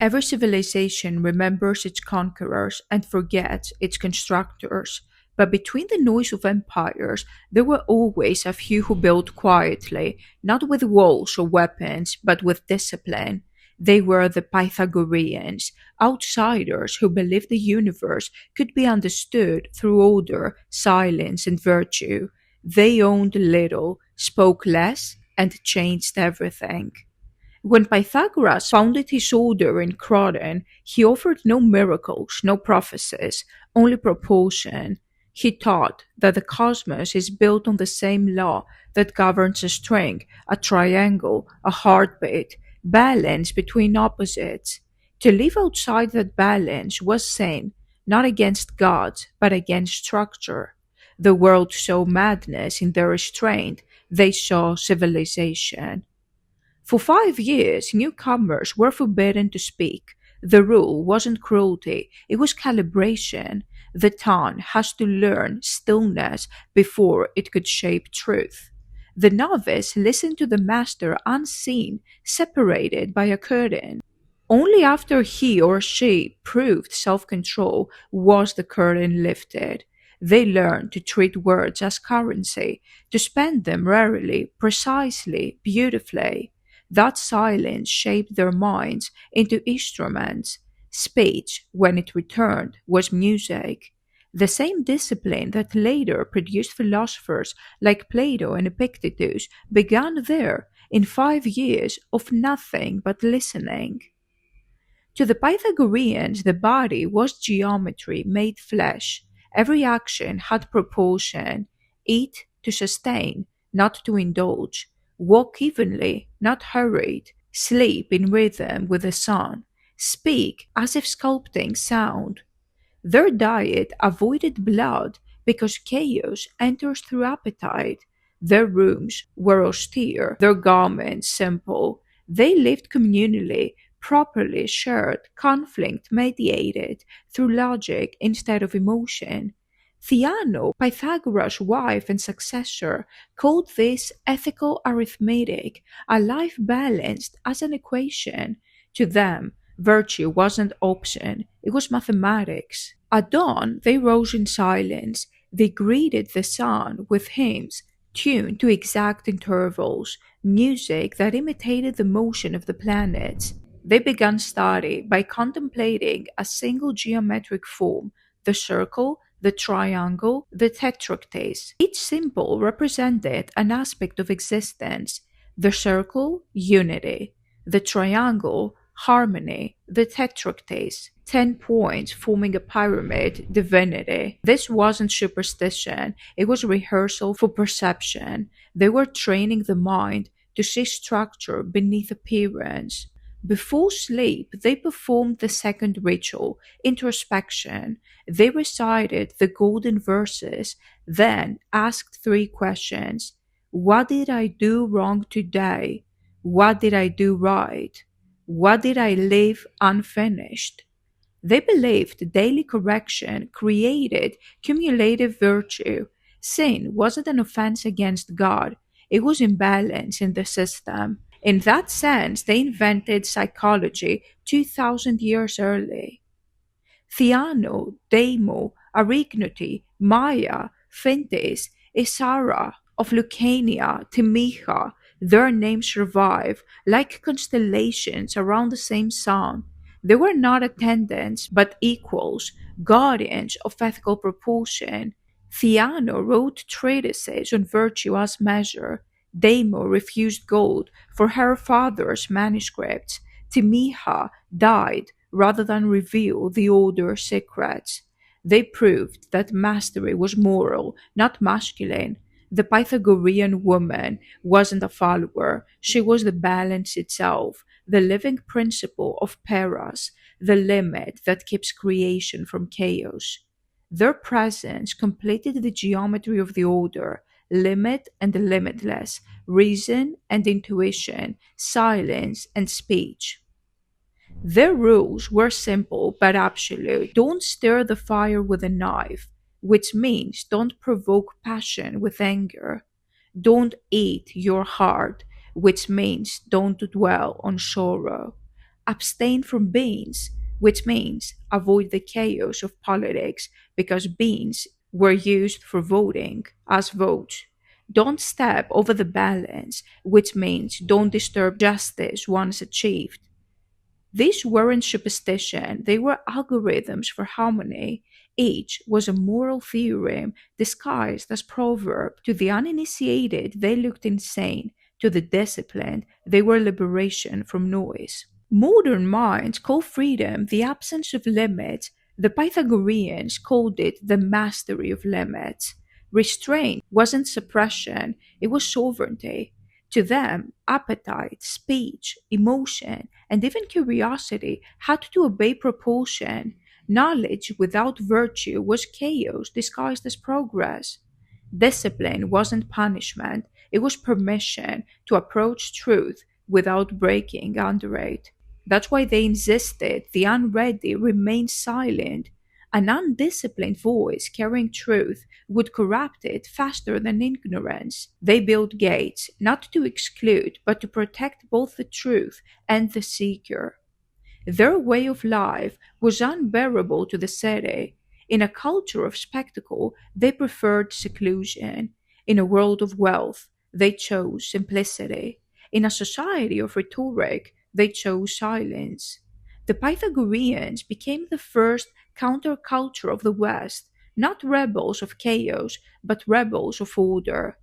Every civilization remembers its conquerors and forgets its constructors. But between the noise of empires, there were always a few who built quietly, not with walls or weapons, but with discipline. They were the Pythagoreans, outsiders who believed the universe could be understood through order, silence, and virtue. They owned little, spoke less, and changed everything. When Pythagoras founded his order in Croton, he offered no miracles, no prophecies, only propulsion. He taught that the cosmos is built on the same law that governs a string, a triangle, a heartbeat, balance between opposites. To live outside that balance was sin, not against gods, but against structure. The world saw madness in their restraint, they saw civilization. For 5 years, newcomers were forbidden to speak. The rule wasn't cruelty, it was calibration. The tongue has to learn stillness before it could shape truth. The novice listened to the master unseen, separated by a curtain. Only after he or she proved self control was the curtain lifted. They learned to treat words as currency, to spend them rarely, precisely, beautifully. That silence shaped their minds into instruments. Speech, when it returned, was music. The same discipline that later produced philosophers like Plato and Epictetus began there in 5 years of nothing but listening. To the Pythagoreans, the body was geometry made flesh. Every action had proportion. Eat to sustain, not to indulge. Walk evenly, not hurried. Sleep in rhythm with the sun. Speak as if sculpting sound. Their diet avoided blood because chaos enters through appetite. Their rooms were austere, their garments simple. They lived communally, properly shared, conflict mediated through logic instead of emotion. Theano, Pythagoras' wife and successor, called this ethical arithmetic, a life balanced as an equation. To them, virtue wasn't option, it was mathematics. At dawn, they rose in silence. They greeted the sun with hymns tuned to exact intervals, music that imitated the motion of the planets. They began study by contemplating a single geometric form, the circle, the triangle, the tetractys. Each symbol represented an aspect of existence. The circle, unity. The triangle, harmony. The tetractys, 10 points forming a pyramid, divinity. This wasn't superstition, it was rehearsal for perception. They were training the mind to see structure beneath appearance. Before sleep, they performed the second ritual, introspection. They recited the golden verses, then asked three questions. What did I do wrong today? What did I do right? What did I leave unfinished? They believed daily correction created cumulative virtue. Sin wasn't an offense against God, it was imbalance in the system. In that sense, they invented psychology 2,000 years early. Theano, Deimo, Arignoti, Maya, Fintis, Isara, of Lucania, Timiha, their names survive like constellations around the same sun. They were not attendants, but equals, guardians of ethical propulsion. Theano wrote treatises on virtue as measure. Deimo refused gold for her father's manuscripts. Timiha died rather than reveal the order's secrets. They proved that mastery was moral, not masculine. The Pythagorean woman wasn't a follower, she was the balance itself, the living principle of Paras, the limit that keeps creation from chaos. Their presence completed the geometry of the order, limit and limitless, reason and intuition, silence and speech. Their rules were simple but absolute. Don't stir the fire with a knife, which means don't provoke passion with anger. Don't eat your heart, which means don't dwell on sorrow. abstain from beans, which means avoid the chaos of politics because beans were used for voting as votes. Don't step over the balance, which means don't disturb justice once achieved. These weren't superstition, they were algorithms for harmony. Each was a moral theorem disguised as proverb. To the uninitiated, they looked insane. To the disciplined, they were liberation from noise. Modern minds call freedom the absence of limits. The Pythagoreans called it the mastery of limits. Restraint wasn't suppression, it was sovereignty. To them, appetite, speech, emotion, and even curiosity had to obey propulsion. Knowledge without virtue was chaos disguised as progress. Discipline wasn't punishment, it was permission to approach truth without breaking under it. That's why they insisted the unready remain silent. An undisciplined voice carrying truth would corrupt it faster than ignorance. They built gates, not to exclude, but to protect both the truth and the seeker. Their way of life was unbearable to the city. In a culture of spectacle, they preferred seclusion. In a world of wealth, they chose simplicity. In a society of rhetoric, they chose silence. The Pythagoreans became the first counterculture of the West, not rebels of chaos, but rebels of order.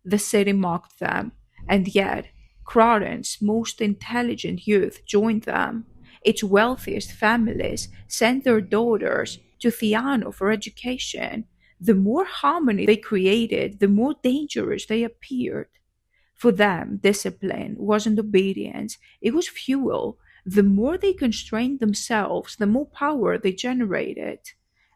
The city mocked them, and yet Croydon's most intelligent youth joined them. Its wealthiest families sent their daughters to Theano for education. The more harmony they created, the more dangerous they appeared. For them, discipline wasn't obedience, it was fuel. The more they constrained themselves, the more power they generated.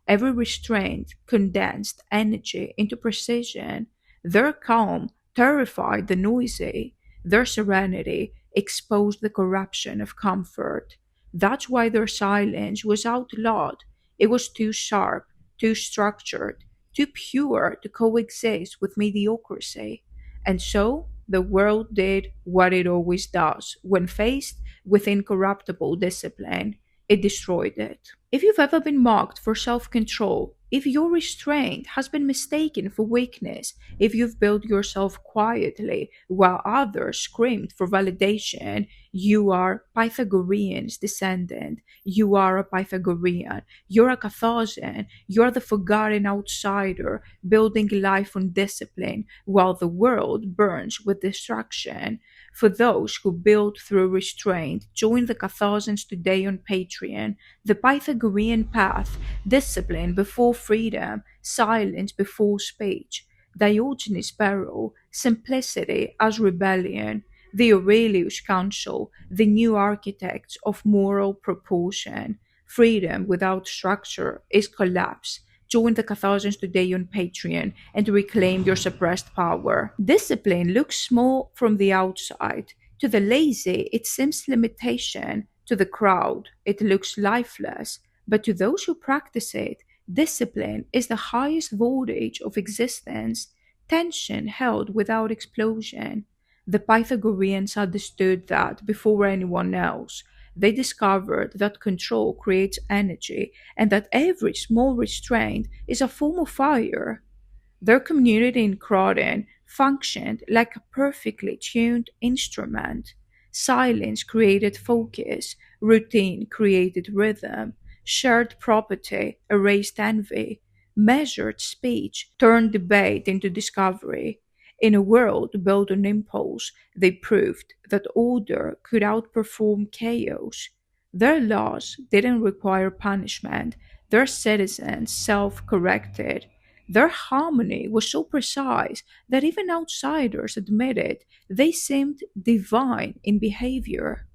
Every restraint condensed energy into precision. Their calm terrified the noisy. Their serenity exposed the corruption of comfort. That's why their silence was outlawed. It was too sharp, too structured, too pure to coexist with mediocrity. And so the world did what it always does when faced with incorruptible discipline. It destroyed it. If you've ever been mocked for self control, if your restraint has been mistaken for weakness, if you've built yourself quietly while others screamed for validation, you are Pythagorean's descendant. You are a Pythagorean. You're a Catharsian. You're the forgotten outsider building life on discipline while the world burns with destruction. For those who build through restraint, join the Catharsians today on Patreon. The Pythagorean path, discipline before freedom, silence before speech, Diogenes' peril, simplicity as rebellion, the Aurelius Council, the new architects of moral proportion. Freedom without structure is collapse. Join the Catharsians today on Patreon and reclaim your suppressed power. Discipline looks small from the outside. To the lazy, it seems limitation. To the crowd, it looks lifeless. But to those who practice it, discipline is the highest voltage of existence, tension held without explosion. The Pythagoreans understood that before anyone else. They discovered that control creates energy and that every small restraint is a form of fire. Their community in Croydon functioned like a perfectly tuned instrument. Silence created focus, routine created rhythm, shared property erased envy, measured speech turned debate into discovery. In a world built on impulse, they proved that order could outperform chaos. Their laws didn't require punishment, their citizens self corrected. Their harmony was so precise that even outsiders admitted they seemed divine in behavior.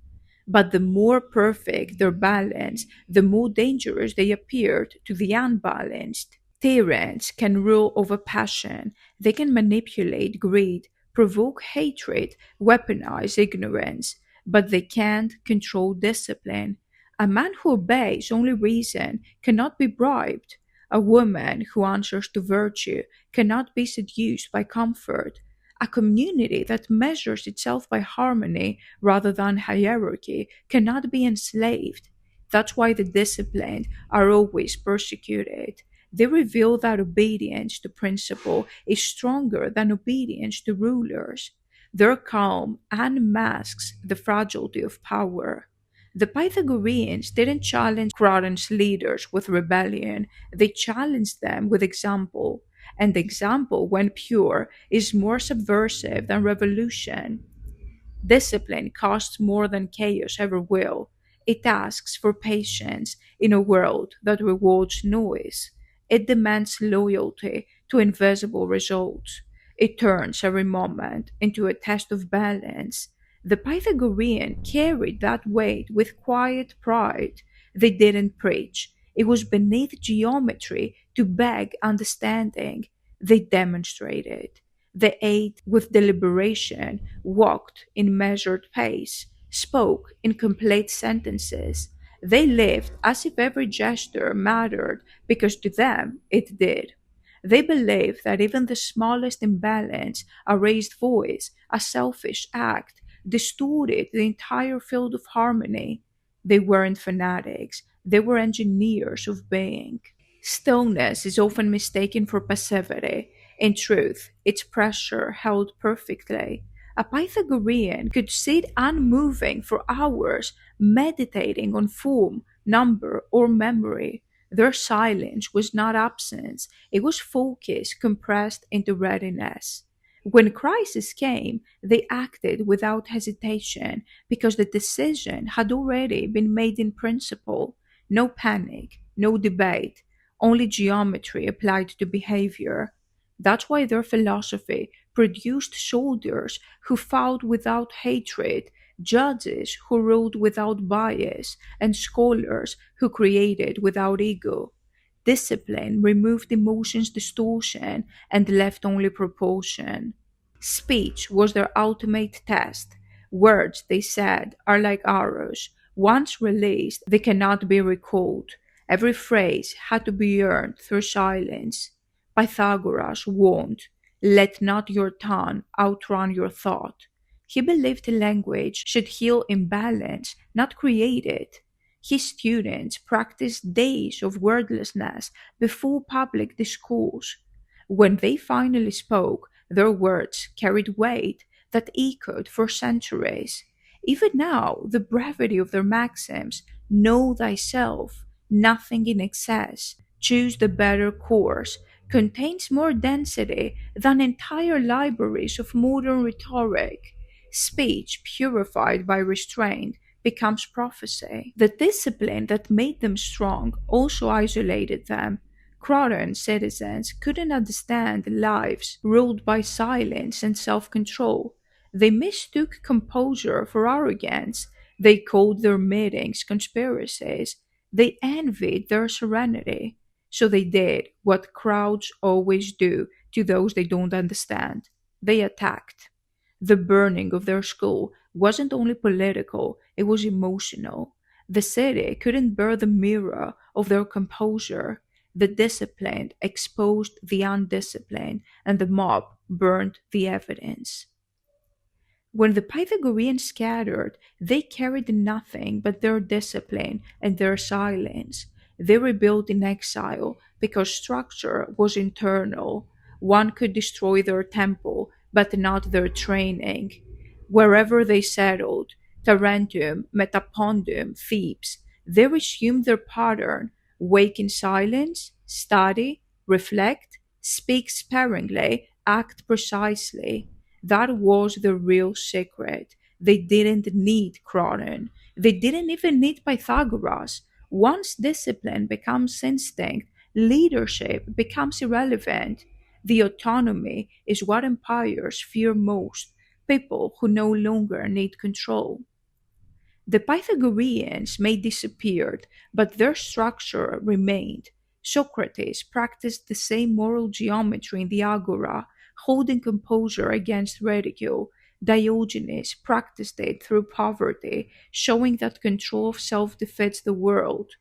But the more perfect their balance, the more dangerous they appeared to the unbalanced. Tyrants can rule over passion, they can manipulate greed, provoke hatred, weaponize ignorance, but they can't control discipline. A man who obeys only reason cannot be bribed. A woman who answers to virtue cannot be seduced by comfort. A community that measures itself by harmony rather than hierarchy cannot be enslaved. That's why the disciplined are always persecuted. They reveal that obedience to principle is stronger than obedience to rulers. Their calm unmasks the fragility of power. The Pythagoreans didn't challenge Croton's leaders with rebellion, they challenged them with example. And example, when pure, is more subversive than revolution. Discipline costs more than chaos ever will. It asks for patience in a world that rewards noise. It demands loyalty to invisible results. It turns every moment into a test of balance. The Pythagorean carried that weight with quiet pride. They didn't preach. It was beneath geometry to beg understanding. They demonstrated. They ate with deliberation, walked in measured pace, spoke in complete sentences. They lived as if every gesture mattered because to them it did. They believed that even the smallest imbalance, a raised voice, a selfish act, distorted the entire field of harmony. They weren't fanatics, they were engineers of being. Stillness is often mistaken for passivity. In truth, its pressure held perfectly. A Pythagorean could sit unmoving for hours, meditating on form, number, or memory. Their silence was not absence, it was focus compressed into readiness. When crisis came, they acted without hesitation because the decision had already been made in principle. No panic, no debate, only geometry applied to behavior. That's why their philosophy produced soldiers who fought without hatred, judges who ruled without bias, and scholars who created without ego. Discipline removed emotions' distortion and left only propulsion. Speech was their ultimate test. Words, they said, are like arrows. Once released, they cannot be recalled. Every phrase had to be earned through silence. Pythagoras warned, "Let not your tongue outrun your thought." He believed language should heal imbalance, not create it. His students practiced days of wordlessness before public discourse. When they finally spoke, their words carried weight that echoed for centuries. Even now, the brevity of their maxims, know thyself, nothing in excess, choose the better course, contains more density than entire libraries of modern rhetoric. Speech purified by restraint becomes prophecy. The discipline that made them strong also isolated them. Croton citizens couldn't understand lives ruled by silence and self control. They mistook composure for arrogance. They called their meetings conspiracies. They envied their serenity. So they did what crowds always do to those they don't understand. They attacked. The burning of their school wasn't only political, it was emotional. The city couldn't bear the mirror of their composure. The disciplined exposed the undisciplined, and the mob burned the evidence. When the Pythagoreans scattered, they carried nothing but their discipline and their silence. They rebuilt in exile because structure was internal. One could destroy their temple, but not their training. Wherever they settled, Tarentum, Metapondum, Thebes, they resumed their pattern: wake in silence, study, reflect, speak sparingly, act precisely. That was the real secret. They didn't need Cronon. They didn't even need Pythagoras. Once discipline becomes instinct, leadership becomes irrelevant. The autonomy is what empires fear most, people who no longer need control. The Pythagoreans may disappeared, but their structure remained. Socrates practiced the same moral geometry in the agora, holding composure against ridicule. Diogenes practiced it through poverty, showing that control of self defeats the world.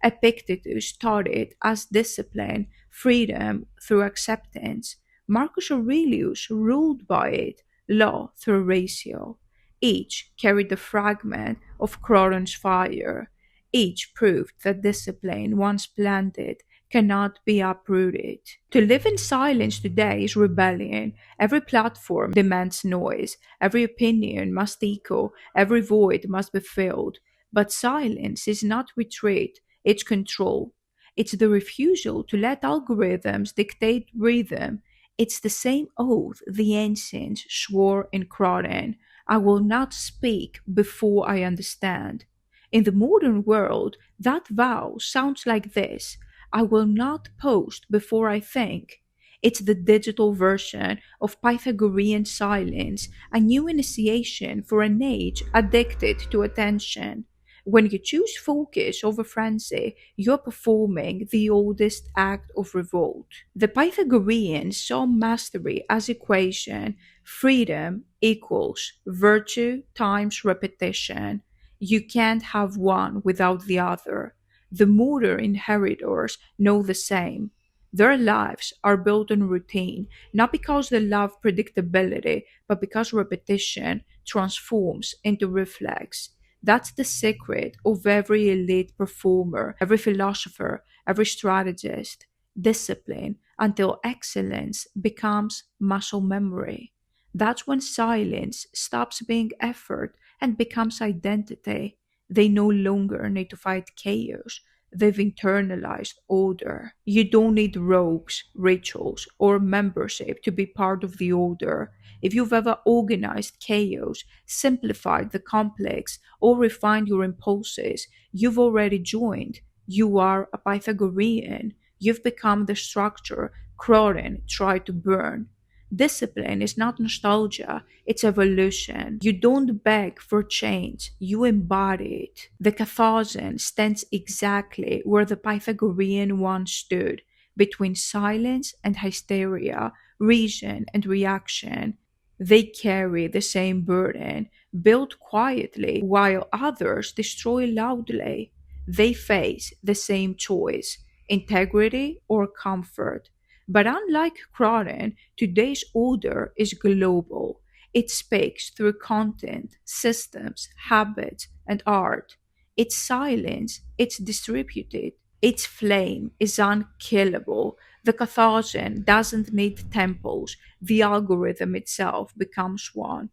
Epictetus taught it as discipline, freedom through acceptance. Marcus Aurelius ruled by it, law through ratio. Each carried the fragment of Croton's fire. Each proved that discipline, once planted, cannot be uprooted. To live in silence today is rebellion. Every platform demands noise. Every opinion must echo. Every void must be filled. But silence is not retreat, it's control. It's the refusal to let algorithms dictate rhythm. It's the same oath the ancients swore in Croton: I will not speak before I understand. In the modern world, that vow sounds like this: I will not post before I think. It's the digital version of Pythagorean silence, a new initiation for an age addicted to attention. When you choose focus over frenzy, you're performing the oldest act of revolt. The Pythagoreans saw mastery as equation: freedom equals virtue times repetition. You can't have one without the other. The modern inheritors know the same. Their lives are built on routine, not because they love predictability, but because repetition transforms into reflex. That's the secret of every elite performer, every philosopher, every strategist. Discipline until excellence becomes muscle memory. That's when silence stops being effort and becomes identity. They no longer need to fight chaos. They've internalized order. You don't need robes, rituals, or membership to be part of the order. If you've ever organized chaos, simplified the complex, or refined your impulses, you've already joined. You are a Pythagorean. You've become the structure Croton tried to burn. Discipline is not nostalgia, it's evolution. You don't beg for change, you embody it. The Catharsian stands exactly where the Pythagorean one stood, between silence and hysteria, reason and reaction. They carry the same burden, build quietly, while others destroy loudly. They face the same choice: integrity or comfort. But unlike Croton, today's order is global. It speaks through content, systems, habits, and art. Its silence, it's distributed. Its flame is unkillable. The Catharsian doesn't need temples, the algorithm itself becomes one.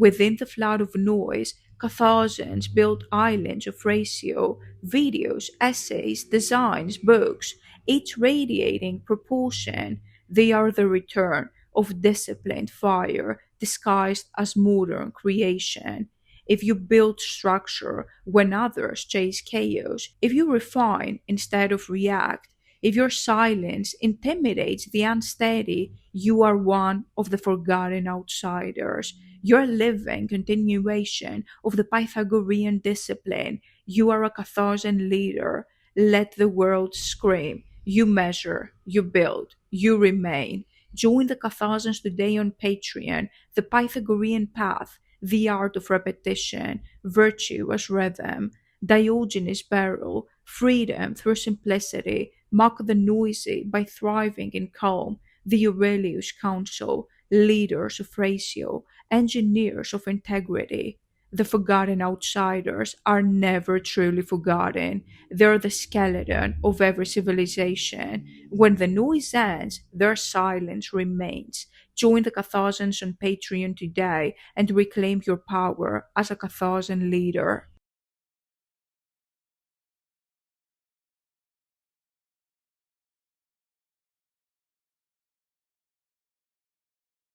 Within the flood of noise, Catharsians build islands of ratio, videos, essays, designs, books, each radiating proportion. They are the return of disciplined fire disguised as modern creation. If you build structure when others chase chaos, if you refine instead of react, if your silence intimidates the unsteady, you are one of the forgotten outsiders. You're a living continuation of the Pythagorean discipline. You are a Carthaginian leader. Let the world scream. You measure, you build, you remain. Join the Carthaginians today on Patreon. The Pythagorean path, the art of repetition, virtue as rhythm, Diogenes' barrel, freedom through simplicity, mock the noisy by thriving in calm, the Aurelius Council, leaders of ratio, engineers of integrity. The forgotten outsiders are never truly forgotten. They're the skeleton of every civilization. When the noise ends, their silence remains. Join the Catharsians on Patreon today and reclaim your power as a Catharsian leader.